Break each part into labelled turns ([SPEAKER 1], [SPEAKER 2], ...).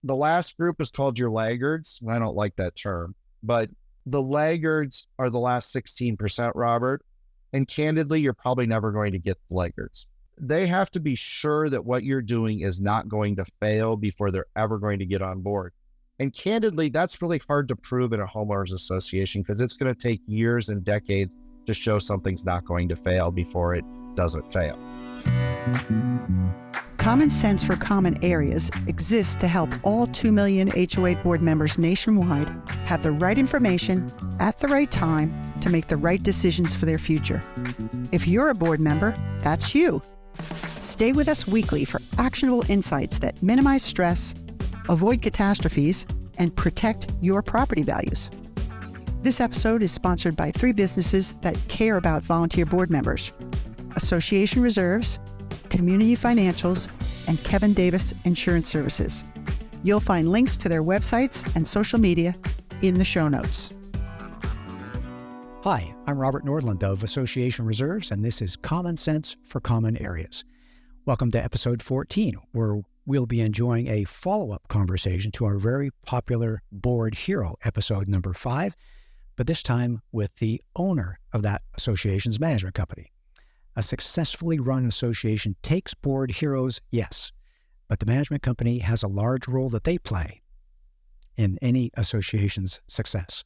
[SPEAKER 1] The last group is called your laggards. I don't like that term, but the laggards are the last 16%, Robert. And candidly, you're probably never going to get the laggards. They have to be sure that what you're doing is not going to fail before they're ever going to get on board. And candidly, that's really hard to prove in a homeowners association because it's going to take years and decades to show something's not going to fail before it doesn't fail.
[SPEAKER 2] Common Sense for Common Areas exists to help all 2 million HOA board members nationwide have the right information at the right time to make the right decisions for their future. If you're a board member, that's you. Stay with us weekly for actionable insights that minimize stress, avoid catastrophes, and protect your property values. This episode is sponsored by 3 businesses that care about volunteer board members: Association Reserves, Community Financials, and Kevin Davis Insurance Services. You'll find links to their websites and social media in the show notes.
[SPEAKER 3] Hi, I'm Robert Nordland of Association Reserves, and this is Common Sense for Common Areas. Welcome to episode 14, where we'll be enjoying a follow-up conversation to our very popular Board Hero episode number 5, but this time with the owner of that association's management company. A successfully run association takes board heroes, yes, but the management company has a large role that they play in any association's success.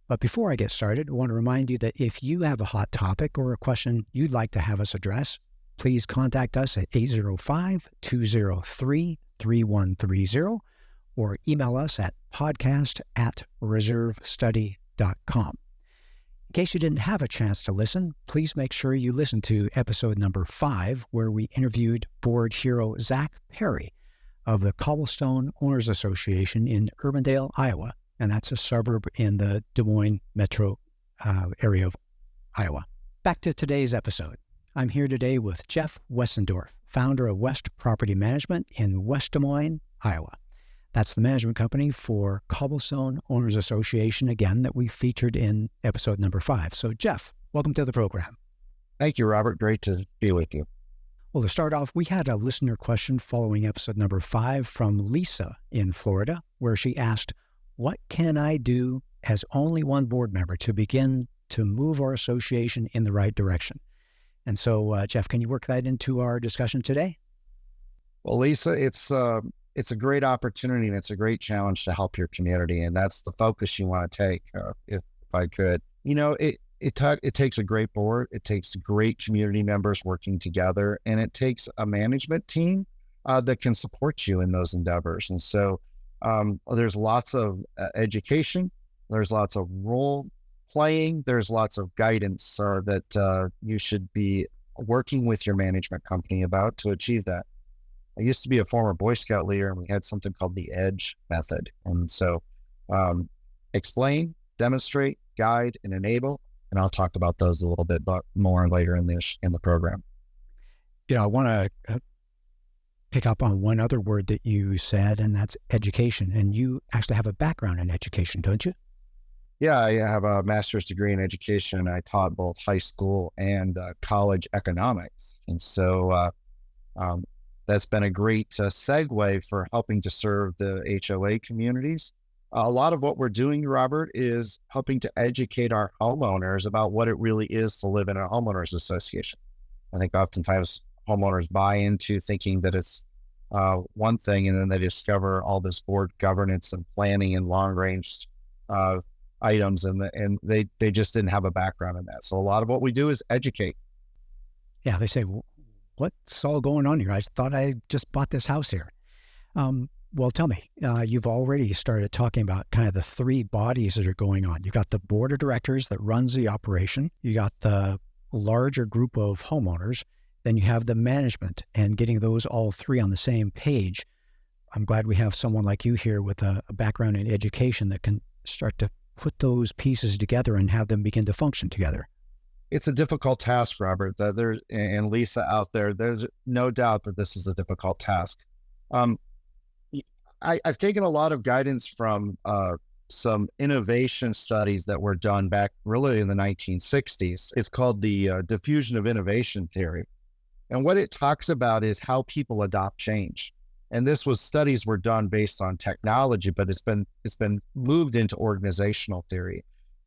[SPEAKER 3] But before I get started, I want to remind you that if you have a hot topic or a question you'd like to have us address, please contact us at 805-203-3130 or email us at podcast@reservestudy.com. In case you didn't have a chance to listen, please make sure you listen to episode number 5, where we interviewed board hero Zach Perry of the Cobblestone Owners Association in Urbandale, Iowa, and that's a suburb in the Des Moines metro area of Iowa. Back to today's episode. I'm here today with Jeff Westendorf, founder of West Property Management in West Des Moines, Iowa. That's the management company for Cobblestone Owners Association, again, that we featured in episode number 5. So, Jeff, welcome to the program.
[SPEAKER 1] Thank you, Robert. Great to be with you.
[SPEAKER 3] Well, to start off, we had a listener question following episode number 5 from Lisa in Florida, where she asked, what can I do as only one board member to begin to move our association in the right direction? And so, Jeff, can you work that into our discussion today?
[SPEAKER 1] Well, Lisa, it's a great opportunity and it's a great challenge to help your community. And that's the focus you want to take, if I could. You know, it takes a great board. It takes great community members working together, and it takes a management team that can support you in those endeavors. And so there's lots of education. There's lots of role playing. There's lots of guidance that you should be working with your management company about to achieve that. I used to be a former Boy Scout leader, and we had something called the EDGE method. And so explain, demonstrate, guide, and enable. And I'll talk about those a little bit more later in the program.
[SPEAKER 3] You know, I want to pick up on one other word that you said, and that's education. And you actually have a background in education, don't you?
[SPEAKER 1] Yeah, I have a master's degree in education. I taught both high school and college economics. And so that's been a great segue for helping to serve the HOA communities. A lot of what we're doing, Robert, is helping to educate our homeowners about what it really is to live in a homeowners association. I think oftentimes homeowners buy into thinking that it's one thing, and then they discover all this board governance and planning and long-range items, and they just didn't have a background in that. So a lot of what we do is educate.
[SPEAKER 3] Yeah, they say, what's all going on here? I thought I just bought this house here. Well, tell me, you've already started talking about kind of the 3 bodies that are going on. You've got the board of directors that runs the operation. You got the larger group of homeowners. Then you have the management, and getting those all 3 on the same page. I'm glad we have someone like you here with a background in education that can start to put those pieces together and have them begin to function together.
[SPEAKER 1] It's a difficult task, Robert. And Lisa out there, there's no doubt that this is a difficult task. I've taken a lot of guidance from some innovation studies that were done back really in the 1960s. It's called the diffusion of innovation theory. And what it talks about is how people adopt change. And this was studies were done based on technology, but it's been moved into organizational theory.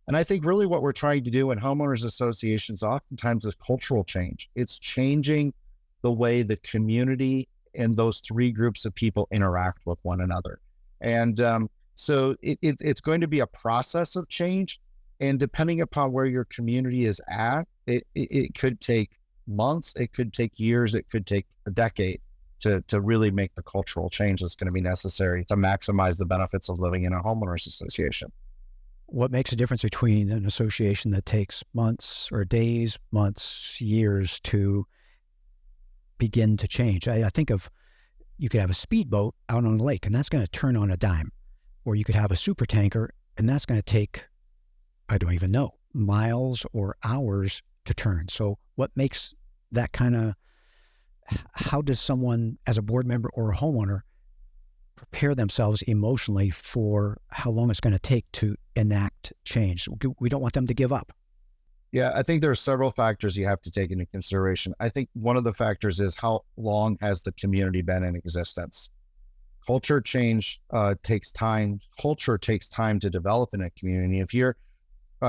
[SPEAKER 1] And I think really what we're trying to do in homeowners associations oftentimes is cultural change. It's changing the way the community and those three groups of people interact with one another. And so it's going to be a process of change. And depending upon where your community is at, it could take months, it could take years, it could take a decade to really make the cultural change that's going to be necessary to maximize the benefits of living in a homeowners association.
[SPEAKER 3] What makes a difference between an association that takes months or days, months, years to begin to change? I think of, you could have a speedboat out on a lake and that's going to turn on a dime. Or you could have a super tanker and that's going to take, I don't even know, miles or hours to turn. So what makes that kind of, how does someone as a board member or a homeowner prepare themselves emotionally for how long it's going to take to enact change? We don't want them to give up.
[SPEAKER 1] Yeah, I think there are several factors you have to take into consideration. I think one of the factors is how long has the community been in existence? Culture change takes time. Culture takes time to develop in a community. If you're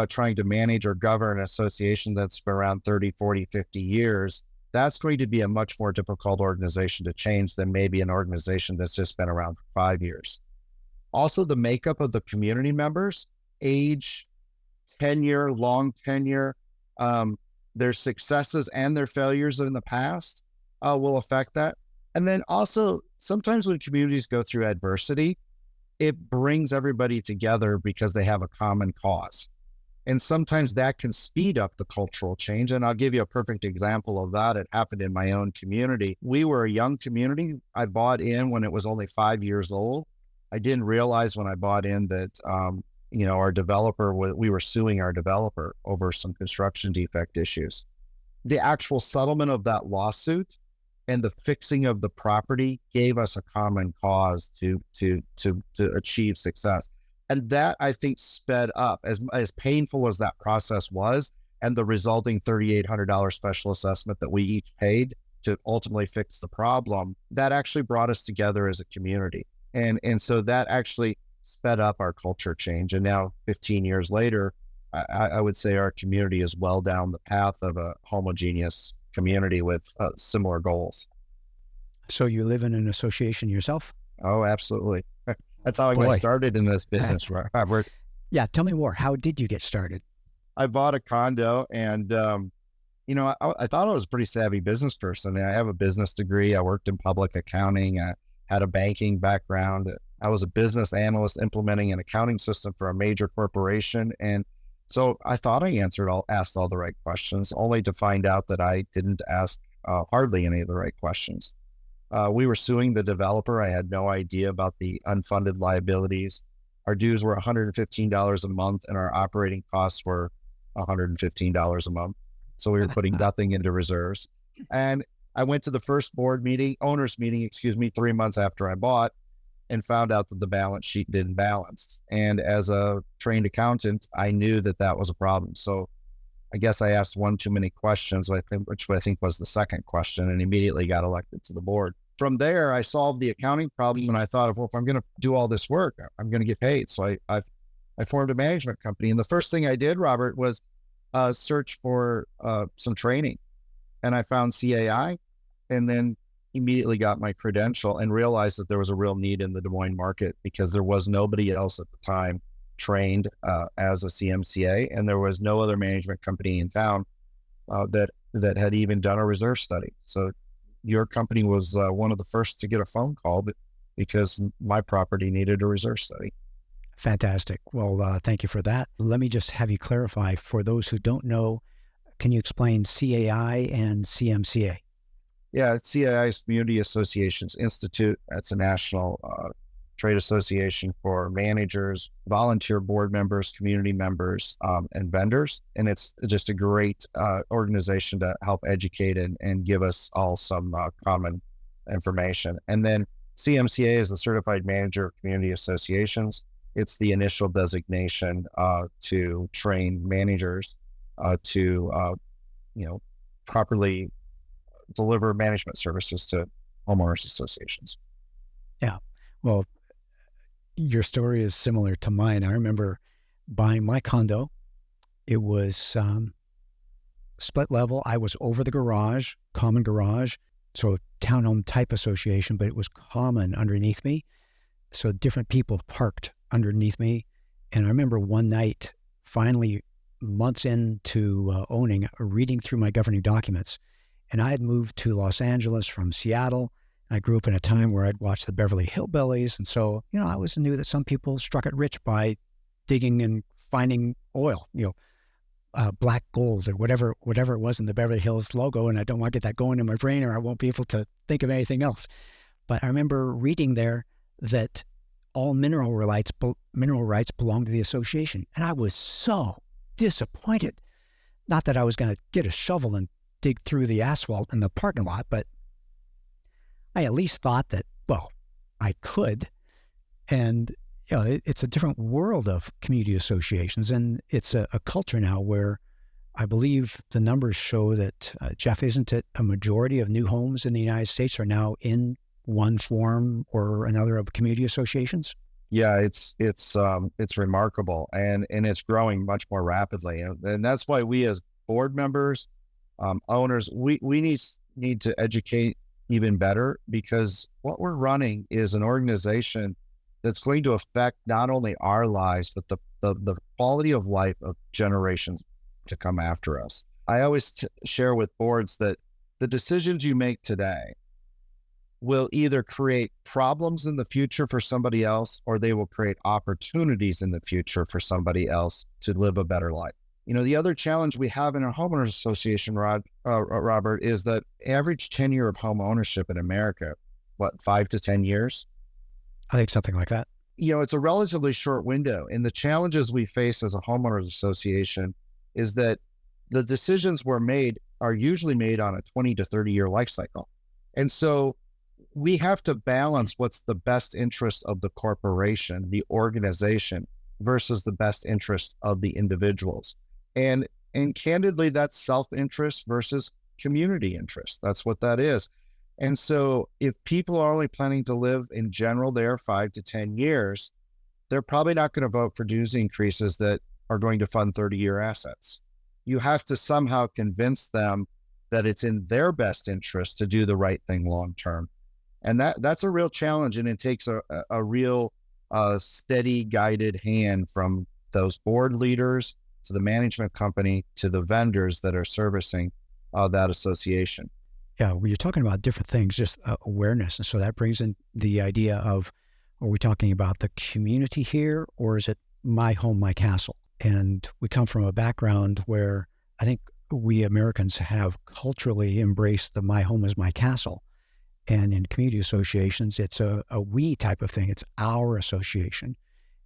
[SPEAKER 1] trying to manage or govern an association that's been around 30, 40, 50 years, that's going to be a much more difficult organization to change than maybe an organization that's just been around for 5 years. Also, the makeup of the community members, age, tenure, long tenure, their successes and their failures in the past will affect that. And then also, sometimes when communities go through adversity, it brings everybody together because they have a common cause. And sometimes that can speed up the cultural change. And I'll give you a perfect example of that. It happened in my own community. We were a young community. I bought in when it was only 5 years old. I didn't realize when I bought in that, our developer, we were suing our developer over some construction defect issues. The actual settlement of that lawsuit and the fixing of the property gave us a common cause to achieve success. And that, I think, sped up, as painful as that process was, and the resulting $3,800 special assessment that we each paid to ultimately fix the problem, that actually brought us together as a community. And so that actually sped up our culture change. And now 15 years later, I would say our community is well down the path of a homogeneous community with similar goals.
[SPEAKER 3] So you live in an association yourself?
[SPEAKER 1] Oh, absolutely. That's how I got started in this business, Robert.
[SPEAKER 3] Yeah, tell me more. How did you get started?
[SPEAKER 1] I bought a condo and, I thought I was a pretty savvy business person. I have a business degree. I worked in public accounting. I had a banking background. I was a business analyst implementing an accounting system for a major corporation. And so I thought I asked all the right questions, only to find out that I didn't ask hardly any of the right questions. We were suing the developer. I had no idea about the unfunded liabilities. Our dues were $115 a month and our operating costs were $115 a month. So we were putting nothing into reserves. And I went to the first owners meeting, 3 months after I bought, and found out that the balance sheet didn't balance. And as a trained accountant, I knew that was a problem. So I guess I asked one too many questions, which I think was the second question, and immediately got elected to the board. From there, I solved the accounting problem, and I thought, if I'm going to do all this work, I'm going to get paid. So I formed a management company. And the first thing I did, Robert, was search for some training. And I found CAI, and then immediately got my credential and realized that there was a real need in the Des Moines market because there was nobody else at the time trained as a CMCA, and there was no other management company in town that had even done a reserve study. So your company was one of the first to get a phone call because my property needed a reserve study.
[SPEAKER 3] Fantastic. Well, thank you for that. Let me just have you clarify for those who don't know, can you explain CAI and CMCA?
[SPEAKER 1] Yeah, CAI is Community Associations Institute. That's a national trade association for managers, volunteer board members, community members, and vendors. And it's just a great organization to help educate and give us all some common information. And then CMCA is the Certified Manager of Community Associations. It's the initial designation to train managers to properly deliver management services to homeowners associations.
[SPEAKER 3] Yeah. Well, your story is similar to mine. I remember buying my condo. It was split level. I was over the garage, common garage, so townhome type association, but it was common underneath me. So different people parked underneath me. And I remember one night, finally, months into owning, reading through my governing documents, and I had moved to Los Angeles from Seattle. I grew up in a time where I'd watched the Beverly Hillbillies. And so, I always knew that some people struck it rich by digging and finding oil, black gold or whatever it was in the Beverly Hills logo. And I don't want to get that going in my brain or I won't be able to think of anything else. But I remember reading there that all mineral rights belong to the association. And I was so disappointed. Not that I was going to get a shovel and dig through the asphalt in the parking lot, but I at least thought that, well, I could. And it's a different world of community associations, and it's a culture now where I believe the numbers show that, Jeff, isn't it a majority of new homes in the United States are now in one form or another of community associations?
[SPEAKER 1] Yeah, it's remarkable, and it's growing much more rapidly, and that's why we as board members, owners, we need to educate even better, because what we're running is an organization that's going to affect not only our lives, but the quality of life of generations to come after us. I always share with boards that the decisions you make today will either create problems in the future for somebody else, or they will create opportunities in the future for somebody else to live a better life. The other challenge we have in our homeowners association, Robert, is that average tenure of home ownership in America, 5 to 10 years?
[SPEAKER 3] I think something like that.
[SPEAKER 1] It's a relatively short window. And the challenges we face as a homeowners association is that the decisions are usually made on a 20 to 30 year life cycle. And so we have to balance what's the best interest of the corporation, the organization, versus the best interest of the individuals. And candidly, that's self-interest versus community interest. That's what that is. And so if people are only planning to live in general there 5 to 10 years, they're probably not going to vote for dues increases that are going to fund 30-year assets. You have to somehow convince them that it's in their best interest to do the right thing long-term. And that's a real challenge. And it takes a real steady guided hand from those board leaders to the management company to the vendors that are servicing that association.
[SPEAKER 3] Yeah, well, you're talking about different things, just awareness. And so that brings in the idea of, are we talking about the community here, or is it my home, my castle? And we come from a background where I think we Americans have culturally embraced the my home is my castle. And in community associations, it's a we type of thing. It's our association.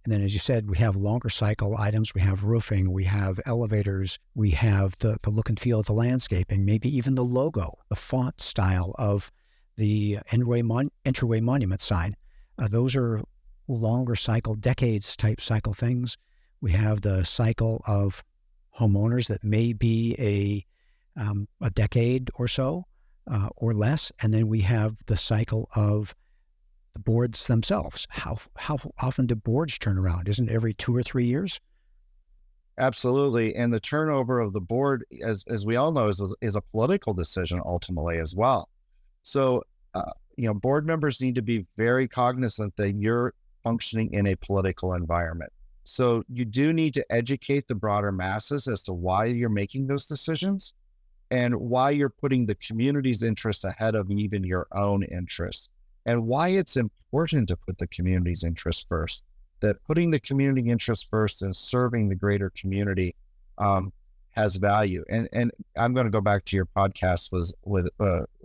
[SPEAKER 3] And then, as you said, we have longer cycle items. We have roofing. We have elevators. We have the look and feel of the landscaping, maybe even the logo, the font style of the entryway monument sign. Those are longer cycle, decades type cycle things. We have the cycle of homeowners that may be a decade or so or less. And then we have the cycle of the boards themselves. How often do boards turn around? Isn't it every 2 or 3 years?
[SPEAKER 1] Absolutely. And the turnover of the board, as we all know, is a political decision ultimately as well. So, board members need to be very cognizant that you're functioning in a political environment. So you do need to educate the broader masses as to why you're making those decisions and why you're putting the community's interest ahead of even your own interests, and why it's important to put the community's interest first, that putting the community interest first and serving the greater community has value. And I'm going to go back to your podcast with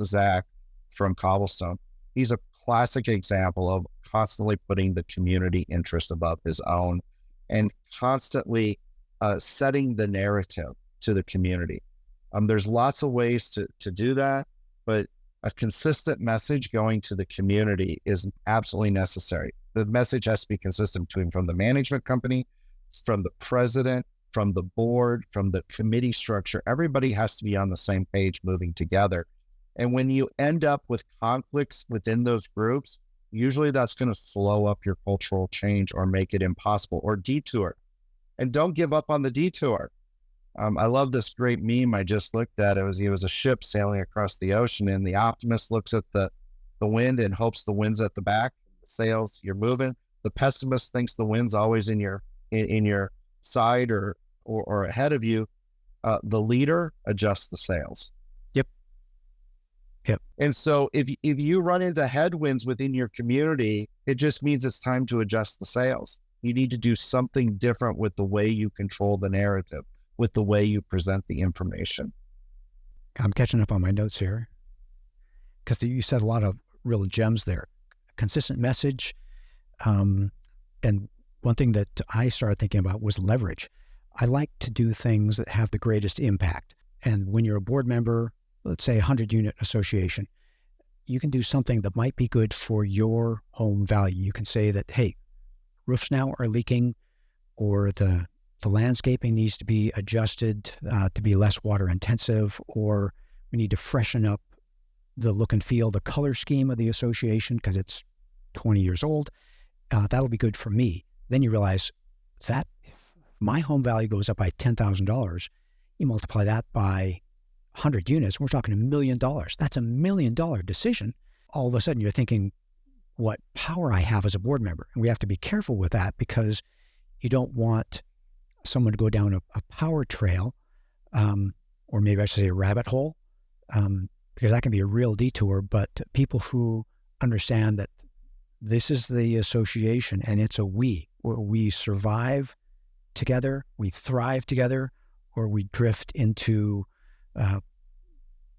[SPEAKER 1] Zach from Cobblestone. He's a classic example of constantly putting the community interest above his own and constantly setting the narrative to the community. There's lots of ways to do that, but a consistent message going to the community is absolutely necessary. The message has to be consistent from the management company, from the president, from the board, from the committee structure. Everybody has to be on the same page moving together. And when you end up with conflicts within those groups, Usually that's going to slow up your cultural change or make it impossible, or detour. And don't give up on the detour. I love this great meme I just looked at. It was a ship sailing across the ocean, and the optimist looks at the wind and hopes the wind's at the back. The sails, you're moving. The pessimist thinks the wind's always in your side or ahead of you. The leader adjusts the sails.
[SPEAKER 3] Yep.
[SPEAKER 1] And so if you run into headwinds within your community, it just means it's time to adjust the sails. You need to do something different with the way you control the narrative, with the way you present the information.
[SPEAKER 3] I'm catching up on my notes here because you said a lot of real gems there. Consistent message. And one thing that I started thinking about was leverage. I like to do things that have the greatest impact. And when you're a board member, let's say a 100-unit association, you can do something that might be good for your home value. You can say that, hey, roofs now are leaking, or the landscaping needs to be adjusted to be less water intensive, or we need to freshen up the look and feel, the color scheme of the association because it's 20 years old. That'll be good for me. Then you realize that if my home value goes up by $10,000, you multiply that by 100 units, we're talking $1 million. That's $1 million decision. All of a sudden you're thinking what power I have as a board member. And we have to be careful with that because you don't want someone to go down a power trail, or maybe I should say a rabbit hole, because that can be a real detour. But people who understand that this is the association and it's a we, where we survive together, we thrive together, or we drift into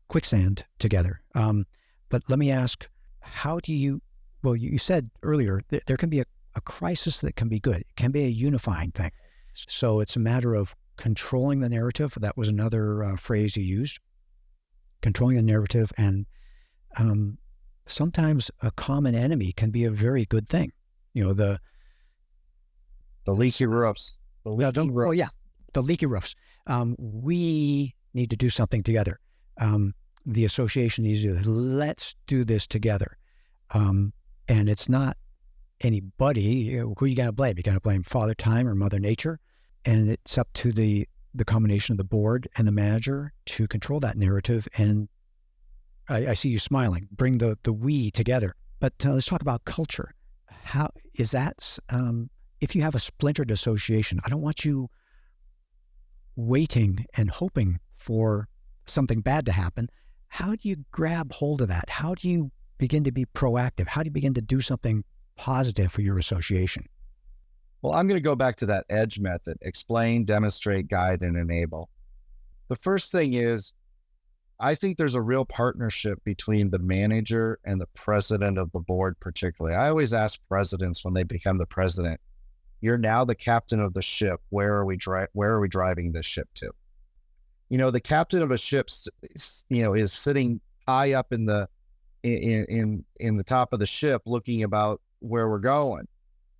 [SPEAKER 3] quicksand together. But let me ask, how do you, well, you said earlier that there can be a crisis that can be good. It can be a unifying thing. So it's a matter of controlling the narrative. That was another phrase you used, controlling the narrative. And sometimes a common enemy can be a very good thing. You know, the
[SPEAKER 1] leaky roofs.
[SPEAKER 3] The leaky roofs. We need to do something together. The association needs to do this. Let's do this together. And it's not anybody. Who are you going to blame? You're going to blame Father Time or Mother Nature. And it's up to the combination of the board and the manager to control that narrative. And I see you smiling. Bring the we together. But let's talk about culture. How is that? If you have a splintered association, I don't want you waiting and hoping for something bad to happen. How do you grab hold of that? How do you begin to be proactive? How do you begin to do something positive for your association?
[SPEAKER 1] Well, I'm going to go back to that EDGE method: explain, demonstrate, guide, and enable. The first thing is, I think there's a real partnership between the manager and the president of the board, particularly. I always ask presidents when they become the president, you're now the captain of the ship. Where are we driving this ship to? You know, the captain of a ship, is sitting high up in the top of the ship, looking about where we're going.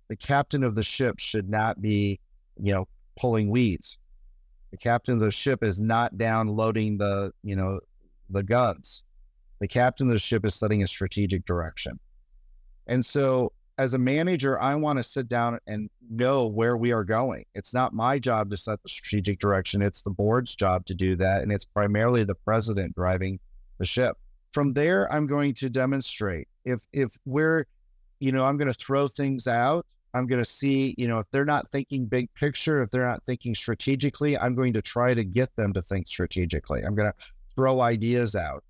[SPEAKER 1] The captain of the ship should not be, pulling weeds. The captain of the ship is not down loading the guns. The captain of the ship is setting a strategic direction. And so as a manager, I want to sit down and know where we are going. It's not my job to set the strategic direction. It's the board's job to do that. And it's primarily the president driving the ship. From there, I'm going to demonstrate. If we're, I'm going to throw things out. I'm going to see, if they're not thinking big picture, if they're not thinking strategically, I'm going to try to get them to think strategically. I'm going to throw ideas out.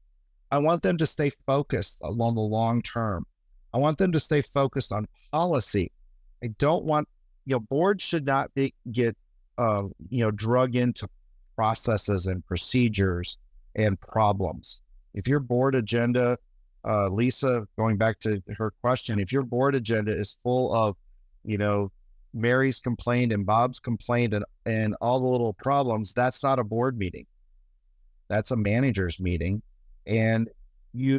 [SPEAKER 1] I want them to stay focused along the long term. I want them to stay focused on policy. I don't want, boards should not get drug into processes and procedures and problems. If your board agenda, Lisa, going back to her question, if your board agenda is full of, Mary's complaint and Bob's complaint and all the little problems, that's not a board meeting. That's a manager's meeting. And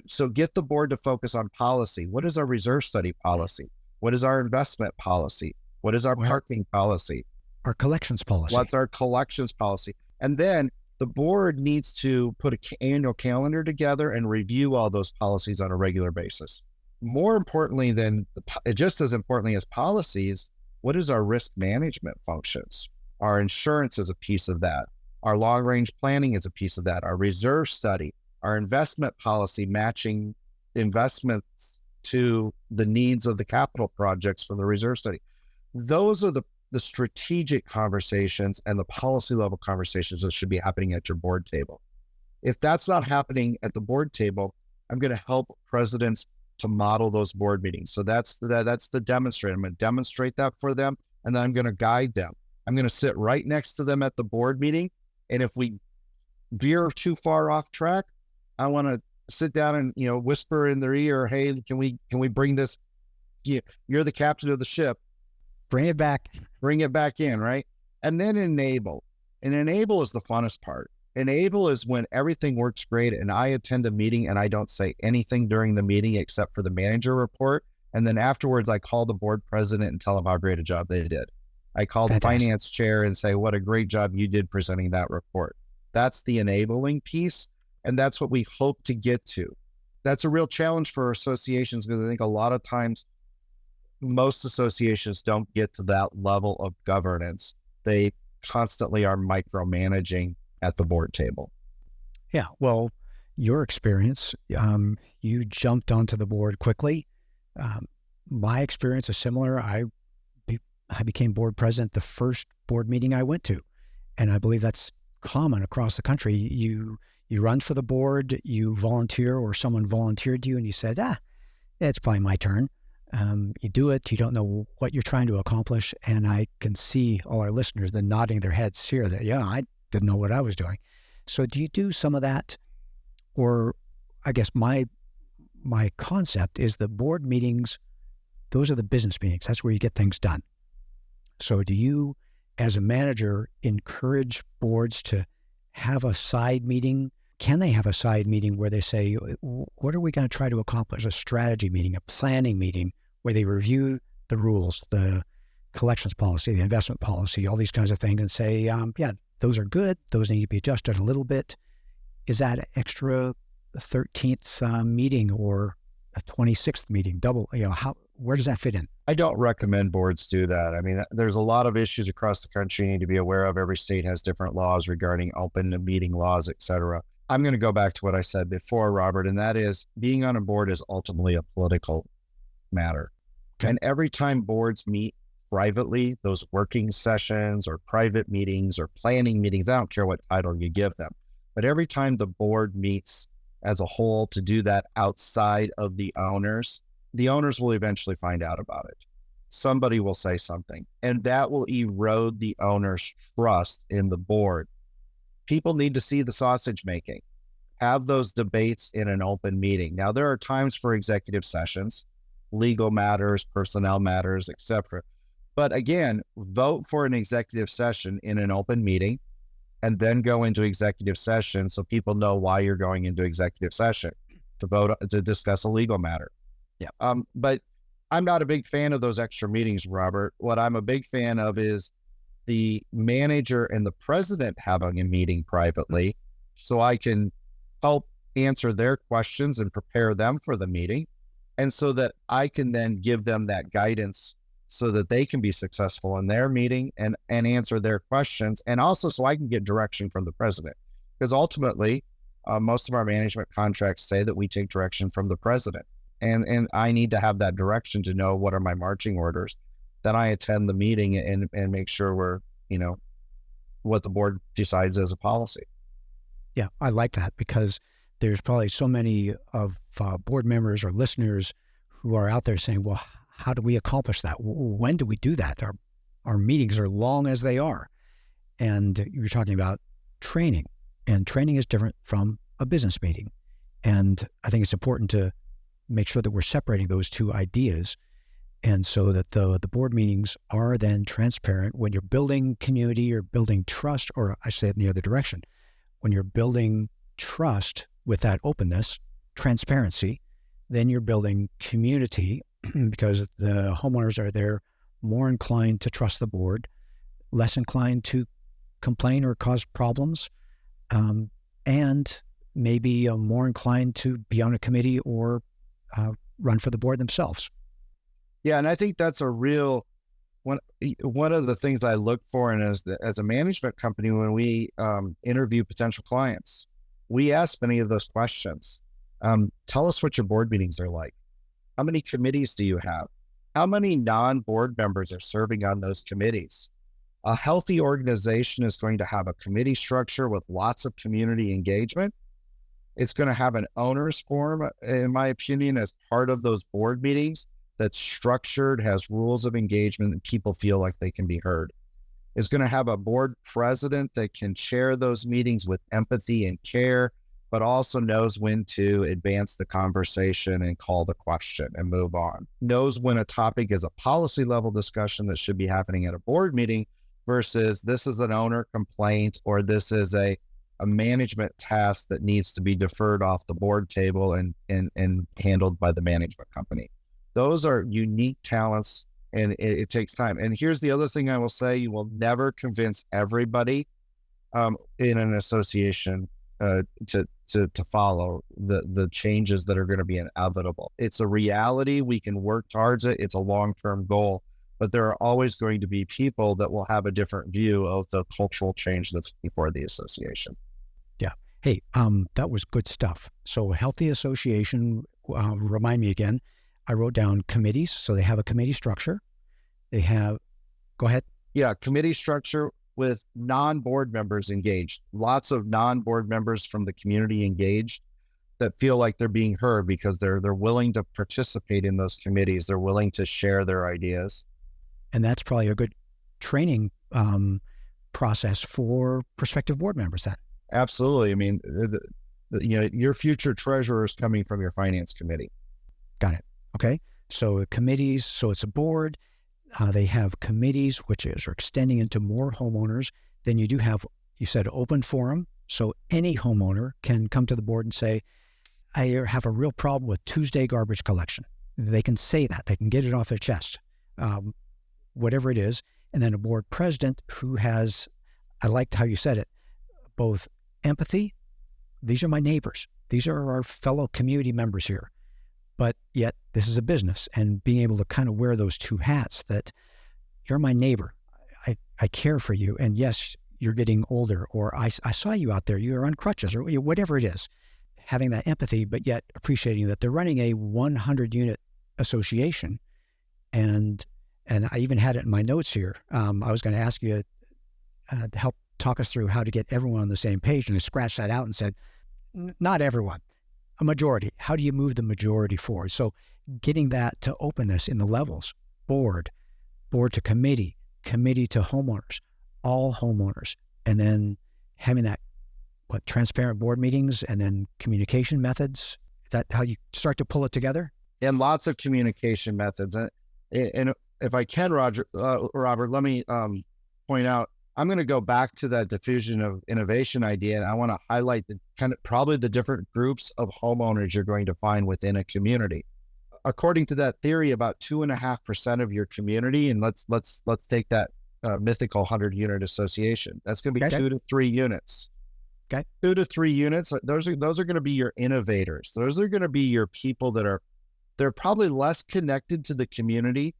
[SPEAKER 1] so get the board to focus on policy. What is our reserve study policy? What is our investment policy? What is our parking policy?
[SPEAKER 3] Our collections policy.
[SPEAKER 1] What's our collections policy? And then the board needs to put an annual calendar together and review all those policies on a regular basis. more importantly just as importantly as policies, what is our risk management functions? Our insurance is a piece of that. Our long-range planning is a piece of that. Our reserve study, our investment policy matching investments to the needs of the capital projects from the reserve study. Those are the strategic conversations and the policy level conversations that should be happening at your board table. If that's not happening at the board table, I'm going to help presidents to model those board meetings. So that's the demonstrate. I'm going to demonstrate that for them, and then I'm going to guide them. I'm going to sit right next to them at the board meeting. And if we veer too far off track, I want to sit down and, whisper in their ear, hey, can we bring this? You're the captain of the ship.
[SPEAKER 3] Bring it back
[SPEAKER 1] in, right? And then enable. And enable is the funnest part. Enable is when everything works great and I attend a meeting and I don't say anything during the meeting except for the manager report. And then afterwards, I call the board president and tell them how great a job they did. I call the finance chair and say, what a great job you did presenting that report. That's the enabling piece. And that's what we hope to get to. That's a real challenge for associations, because I think a lot of times most associations don't get to that level of governance. They constantly are micromanaging at the board table.
[SPEAKER 3] Yeah. Well, your experience, you jumped onto the board quickly. My experience is similar. I became board president the first board meeting I went to. And I believe that's common across the country. You run for the board, you volunteer, or someone volunteered you and you said, it's probably my turn. You do it, you don't know what you're trying to accomplish. And I can see all our listeners then nodding their heads here that, I didn't know what I was doing. So do you do some of that? Or I guess my concept is the board meetings, those are the business meetings. That's where you get things done. So do you, as a manager, encourage boards to have a side meeting? Can they have a side meeting where they say, what are we going to try to accomplish? A strategy meeting, a planning meeting, where they review the rules, the collections policy, the investment policy, all these kinds of things, and say, those are good. Those need to be adjusted a little bit. Is that extra 13th meeting or a 26th meeting, double, where does that fit in?
[SPEAKER 1] I don't recommend boards do that. I mean, there's a lot of issues across the country you need to be aware of. Every state has different laws regarding open meeting laws, et cetera. I'm going to go back to what I said before, Robert, and that is being on a board is ultimately a political matter. Okay. And every time boards meet privately, those working sessions or private meetings or planning meetings, I don't care what title you give them, but every time the board meets as a whole to do that outside of the owners will eventually find out about it. Somebody will say something, and that will erode the owner's trust in the board. People need to see the sausage making. Have those debates in an open meeting. Now, there are times for executive sessions, legal matters, personnel matters, etc. But again, vote for an executive session in an open meeting and then go into executive session so people know why you're going into executive session to discuss a legal matter. Yeah. But I'm not a big fan of those extra meetings, Robert. What I'm a big fan of is the manager and the president having a meeting privately so I can help answer their questions and prepare them for the meeting. And so that I can then give them that guidance so that they can be successful in their meeting and answer their questions. And also so I can get direction from the president. Because ultimately, most of our management contracts say that we take direction from the president. And I need to have that direction to know what are my marching orders. Then I attend the meeting and make sure we're, what the board decides as a policy.
[SPEAKER 3] Yeah, I like that because there's probably so many of board members or listeners who are out there saying, well, how do we accomplish that? When do we do that? Our meetings are long as they are. And you're talking about training, and training is different from a business meeting. And I think it's important to make sure that we're separating those two ideas, and so that the board meetings are then transparent. When you're building community, you're building trust, or I say it in the other direction. When you're building trust with that openness, transparency, then you're building community because the homeowners are there more inclined to trust the board, less inclined to complain or cause problems, and maybe more inclined to be on a committee or run for the board themselves.
[SPEAKER 1] Yeah, and I think that's a real one of the things I look for in as a management company when we interview potential clients. We ask many of those questions. Tell us what your board meetings are like. How many committees do you have? How many non-board members are serving on those committees? A healthy organization is going to have a committee structure with lots of community engagement. It's going to have an owner's forum, in my opinion, as part of those board meetings that's structured, has rules of engagement, and people feel like they can be heard. It's going to have a board president that can chair those meetings with empathy and care, but also knows when to advance the conversation and call the question and move on. Knows when a topic is a policy level discussion that should be happening at a board meeting versus this is an owner complaint or this is a management task that needs to be deferred off the board table and handled by the management company. Those are unique talents, and it takes time. And here's the other thing I will say: you will never convince everybody in an association to follow the changes that are going to be inevitable. It's a reality. We can work towards it. It's a long-term goal, but there are always going to be people that will have a different view of the cultural change that's before the association.
[SPEAKER 3] Yeah. Hey, that was good stuff. So a healthy association, remind me again, I wrote down committees. So they have a committee structure. They have, go ahead.
[SPEAKER 1] Yeah, committee structure with non-board members engaged. Lots of non-board members from the community engaged that feel like they're being heard because they're willing to participate in those committees. They're willing to share their ideas.
[SPEAKER 3] And that's probably a good training process for prospective board members then.
[SPEAKER 1] Absolutely. I mean, your future treasurer is coming from your finance committee.
[SPEAKER 3] Got it. Okay. So committees, so it's a board. They have committees, which are extending into more homeowners. Then you do have, you said open forum. So any homeowner can come to the board and say, I have a real problem with Tuesday garbage collection. They can say that. They can get it off their chest, whatever it is. And then a board president who has, I liked how you said it, both empathy. These are my neighbors. These are our fellow community members here. But yet this is a business, and being able to kind of wear those two hats that you're my neighbor. I care for you. And yes, you're getting older, or I saw you out there, you're on crutches, or whatever it is. Having that empathy, but yet appreciating that they're running a 100 unit association. And I even had it in my notes here. I was going to ask you to help talk us through how to get everyone on the same page. And I scratched that out and said, not everyone. A majority. How do you move the majority forward? So getting that to openness in the levels, board to committee to homeowners, all homeowners, and then having that, transparent board meetings and then communication methods. Is that how you start to pull it together?
[SPEAKER 1] And lots of communication methods. And if I can, Robert, let me point out, I'm going to go back to that diffusion of innovation idea, and I want to highlight probably the different groups of homeowners you're going to find within a community. According to that theory, about 2.5% of your community, and let's take that mythical 100-unit association. That's going to be 2 to 3 units.
[SPEAKER 3] Okay,
[SPEAKER 1] 2 to 3 units. Those are going to be your innovators. Those are going to be your people they're probably less connected to the community,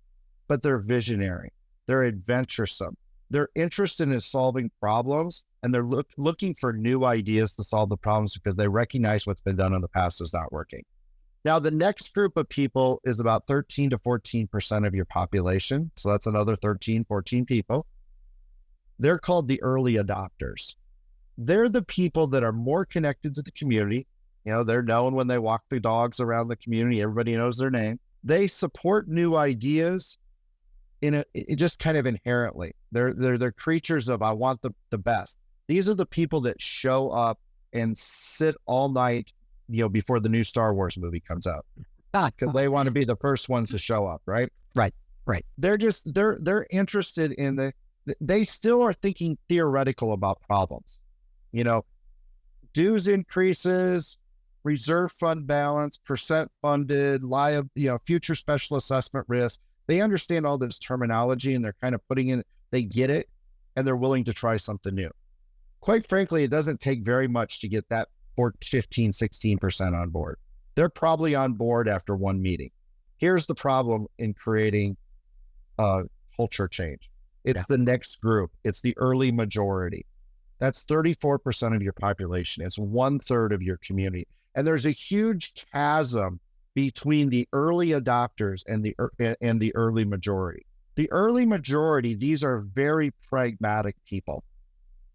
[SPEAKER 1] but they're visionary. They're adventuresome. They're interested in solving problems, and they're looking for new ideas to solve the problems because they recognize what's been done in the past is not working. Now, the next group of people is about 13 to 14% of your population. So that's another 13, 14 people. They're called the early adopters. They're the people that are more connected to the community. They're known when they walk the dogs around the community. Everybody knows their name. They support new ideas it just kind of inherently. They're creatures of, I want the best. These are the people that show up and sit all night, before the new Star Wars movie comes out, because they want to be the first ones to show up, right?
[SPEAKER 3] Right.
[SPEAKER 1] They're interested in they still are thinking theoretical about problems. Dues increases, reserve fund balance, percent funded, future special assessment risk. They understand all this terminology, and they're kind of they get it, and they're willing to try something new. Quite frankly, it doesn't take very much to get that 15, 16% on board. They're probably on board after one meeting. Here's the problem in creating culture change. It's the next group. It's the early majority. That's 34% of your population. It's 1/3 of your community. And there's a huge chasm between the early adopters and the early majority. The early majority, these are very pragmatic people.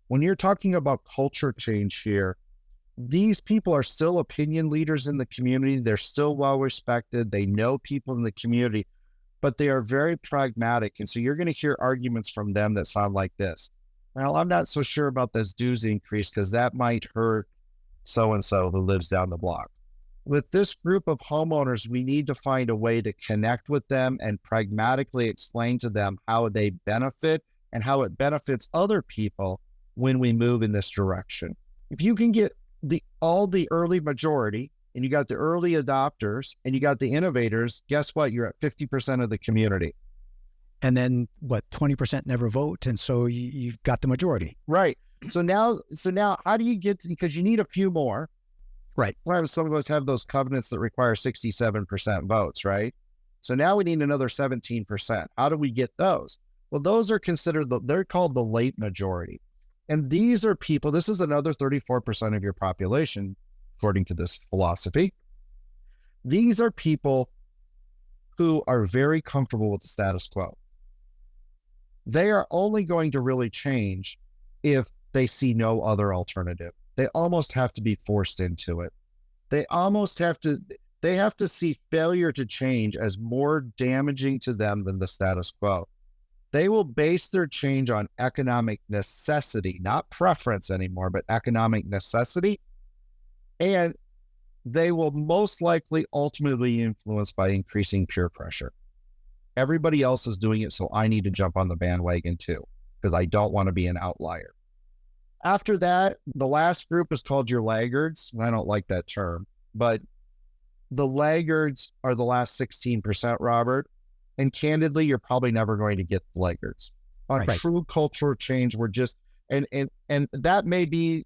[SPEAKER 1] When you're talking about culture change here, these people are still opinion leaders in the community. They're still well respected. They know people in the community, but they are very pragmatic. And so you're going to hear arguments from them that sound like this. Well, I'm not so sure about this dues increase because that might hurt so-and-so who lives down the block. With this group of homeowners, we need to find a way to connect with them and pragmatically explain to them how they benefit and how it benefits other people when we move in this direction. If you can get all the early majority, and you got the early adopters, and you got the innovators, guess what? You're at 50% of the community.
[SPEAKER 3] And then 20% never vote, and so you've got the majority.
[SPEAKER 1] Right. So now how do you get to, because you need a few more.
[SPEAKER 3] Right.
[SPEAKER 1] Some of us have those covenants that require 67% votes, right? So now we need another 17%. How do we get those? Well, those are considered, they're called the late majority. And these are people, this is another 34% of your population, according to this philosophy. These are people who are very comfortable with the status quo. They are only going to really change if they see no other alternative. They almost have to be forced into it. They have to see failure to change as more damaging to them than the status quo. They will base their change on economic necessity, not preference anymore, but economic necessity. And they will most likely ultimately be influenced by increasing peer pressure. Everybody else is doing it, so I need to jump on the bandwagon too, because I don't want to be an outlier. After that, the last group is called your laggards. I don't like that term, but the laggards are the last 16%, Robert. And candidly, you're probably never going to get the laggards. On true cultural change, we're just, and that may be,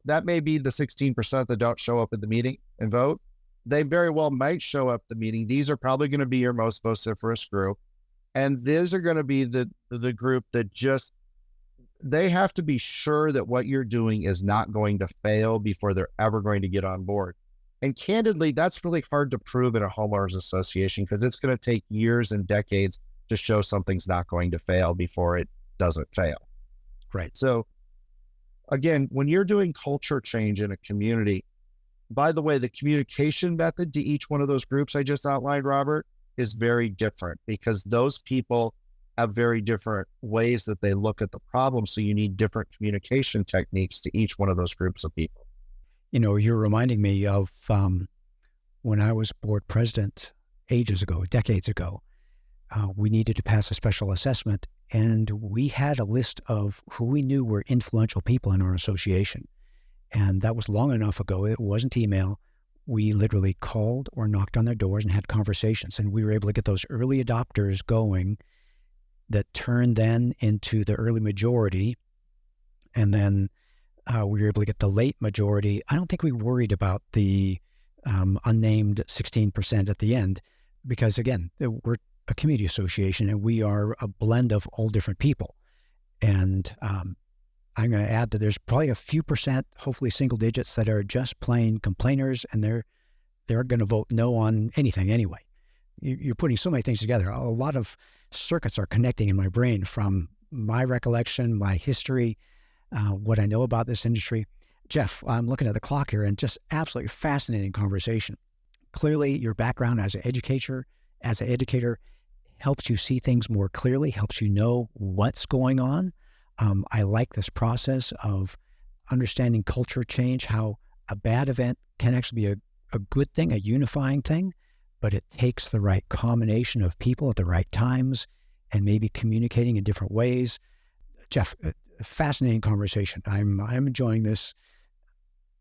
[SPEAKER 1] that may be the 16% that don't show up at the meeting and vote. They very well might show up at the meeting. These are probably going to be your most vociferous group. And these are going to be the group that just, they have to be sure that what you're doing is not going to fail before they're ever going to get on board. And candidly, that's really hard to prove in a homeowners association because it's going to take years and decades to show something's not going to fail before it doesn't fail.
[SPEAKER 3] Right.
[SPEAKER 1] So again, when you're doing culture change in a community, by the way, the communication method to each one of those groups I just outlined, Robert, is very different because those people have very different ways that they look at the problem. So you need different communication techniques to each one of those groups of people.
[SPEAKER 3] You're reminding me of when I was board president decades ago, we needed to pass a special assessment, and we had a list of who we knew were influential people in our association. And that was long enough ago. It wasn't email. We literally called or knocked on their doors and had conversations, and we were able to get those early adopters going that turned then into the early majority, and then we were able to get the late majority. I don't think we worried about the unnamed 16% at the end because, again, we're a community association and we are a blend of all different people. And I'm going to add that there's probably a few percent, hopefully single digits, that are just plain complainers, and they're going to vote no on anything anyway. You're putting so many things together. A lot of circuits are connecting in my brain from my recollection, my history, what I know about this industry. Jeff, I'm looking at the clock here, and just absolutely fascinating conversation. Clearly, your background as an educator helps you see things more clearly, helps you know what's going on. I like this process of understanding culture change, how a bad event can actually be a good thing, a unifying thing, but it takes the right combination of people at the right times and maybe communicating in different ways. Jeff, fascinating conversation. I'm enjoying this.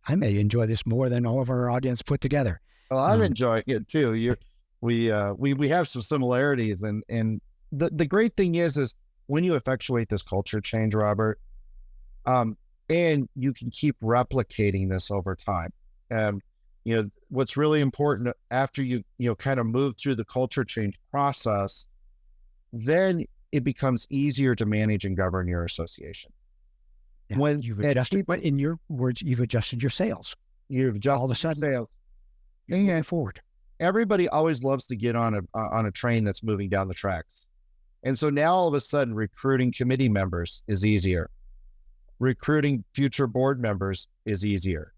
[SPEAKER 3] I may enjoy this more than all of our audience put together.
[SPEAKER 1] Well, I'm enjoying it too. We have some similarities, and the great thing is when you effectuate this culture change, Robert, and you can keep replicating this over time. What's really important after you kind of move through the culture change process, then it becomes easier to manage and govern your association.
[SPEAKER 3] Yeah, when you've adjusted, but in your words, you've adjusted your sales.
[SPEAKER 1] You've adjusted
[SPEAKER 3] all of a sudden
[SPEAKER 1] sales.
[SPEAKER 3] And forward.
[SPEAKER 1] Everybody always loves to get on a train that's moving down the tracks. And so now all of a sudden recruiting committee members is easier. Recruiting future board members is easier.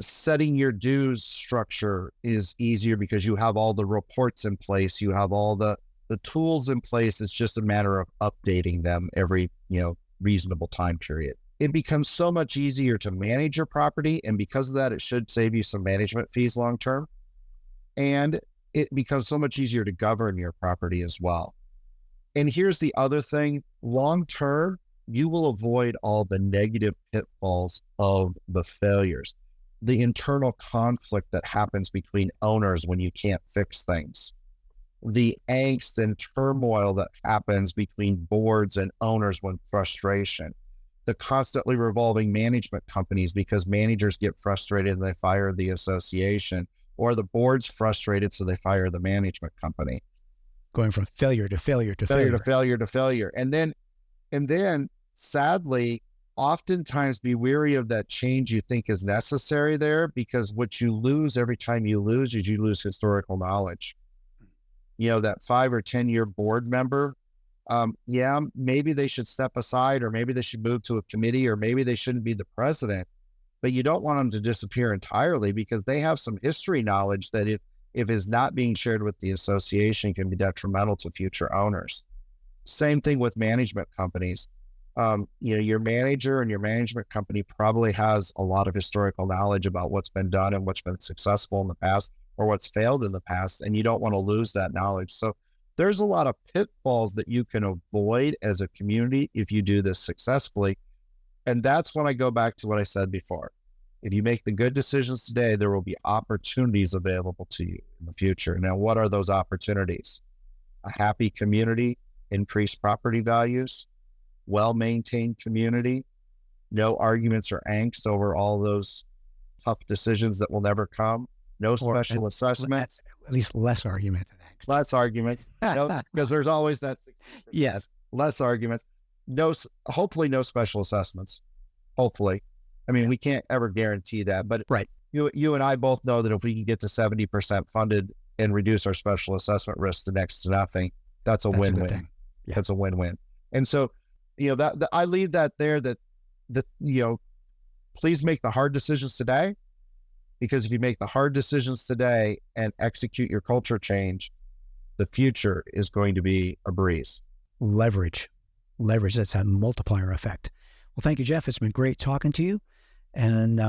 [SPEAKER 1] Setting your dues structure is easier because you have all the reports in place. You have all the tools in place. It's just a matter of updating them every, reasonable time period. It becomes so much easier to manage your property. And because of that, it should save you some management fees long-term. And it becomes so much easier to govern your property as well. And here's the other thing, long-term, you will avoid all the negative pitfalls of the failures, the internal conflict that happens between owners when you can't fix things, the angst and turmoil that happens between boards and owners when frustration, the constantly revolving management companies because managers get frustrated and they fire the association, or the board's frustrated so they fire the management company.
[SPEAKER 3] Going from failure to failure to failure
[SPEAKER 1] to failure to failure. And then sadly, oftentimes be weary of that change you think is necessary there, because what you lose every time you lose is you lose historical knowledge. That 5 or 10 year board member, maybe they should step aside, or maybe they should move to a committee, or maybe they shouldn't be the president, but you don't want them to disappear entirely because they have some history knowledge that if it's not being shared with the association can be detrimental to future owners. Same thing with management companies. Your manager and your management company probably has a lot of historical knowledge about what's been done and what's been successful in the past or what's failed in the past, and you don't want to lose that knowledge. So there's a lot of pitfalls that you can avoid as a community if you do this successfully. And that's when I go back to what I said before. If you make the good decisions today, there will be opportunities available to you in the future. Now, what are those opportunities? A happy community, increased property values, well-maintained community, no arguments or angst over all those tough decisions that will never come, no special assessments.
[SPEAKER 3] At least less argument than angst.
[SPEAKER 1] Less argument, because there's always that 60%.
[SPEAKER 3] Yes.
[SPEAKER 1] Less arguments. Hopefully no special assessments. Hopefully. I mean, we can't ever guarantee that, but
[SPEAKER 3] right.
[SPEAKER 1] You and I both know that if we can get to 70% funded and reduce our special assessment risk to next to nothing, that's a win-win.
[SPEAKER 3] Yeah.
[SPEAKER 1] That's a win-win. And so, that I leave that there, that please make the hard decisions today, because if you make the hard decisions today and execute your culture change, the future is going to be a breeze.
[SPEAKER 3] Leverage, that's a multiplier effect. Well, thank you, Jeff. It's been great talking to you. And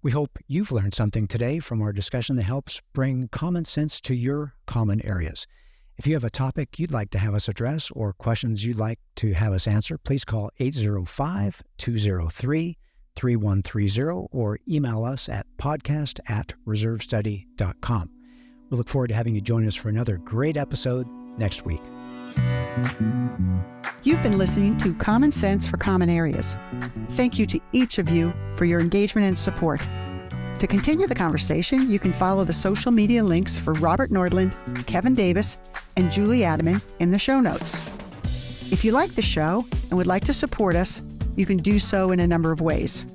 [SPEAKER 3] we hope you've learned something today from our discussion that helps bring common sense to your common areas. If you have a topic you'd like to have us address or questions you'd like to have us answer, please call 805-203-3130 or email us at podcast@reservestudy.com. We look forward to having you join us for another great episode next week.
[SPEAKER 2] You've been listening to Common Sense for Common Areas. Thank you to each of you for your engagement and support. To continue the conversation, you can follow the social media links for Robert Nordland, Kevin Davis, and Julie Adaman in the show notes. If you like the show and would like to support us, you can do so in a number of ways.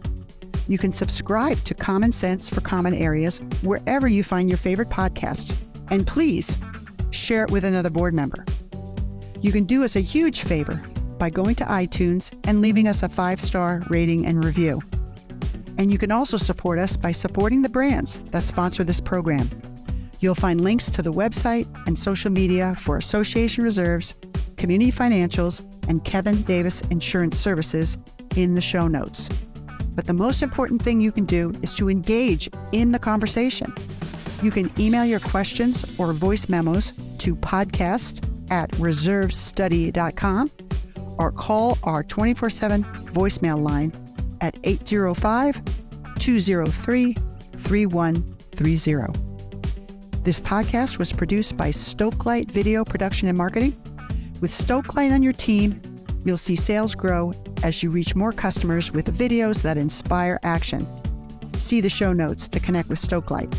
[SPEAKER 2] You can subscribe to Common Sense for Common Areas wherever you find your favorite podcasts, and please share it with another board member. You can do us a huge favor by going to iTunes and leaving us a 5-star rating and review. And you can also support us by supporting the brands that sponsor this program. You'll find links to the website and social media for Association Reserves, Community Financials, and Kevin Davis Insurance Services in the show notes. But the most important thing you can do is to engage in the conversation. You can email your questions or voice memos to podcast@reservestudy.com or call our 24/7 voicemail line at 805-203-3130. This podcast was produced by Stokelight Video Production and Marketing. With Stokelight on your team, you'll see sales grow as you reach more customers with videos that inspire action. See the show notes to connect with Stokelight.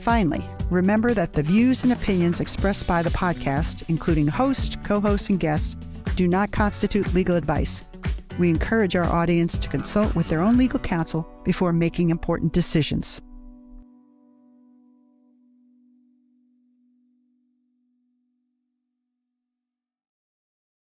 [SPEAKER 2] Finally, remember that the views and opinions expressed by the podcast, including host, co-host, and guests, do not constitute legal advice. We encourage our audience to consult with their own legal counsel before making important decisions.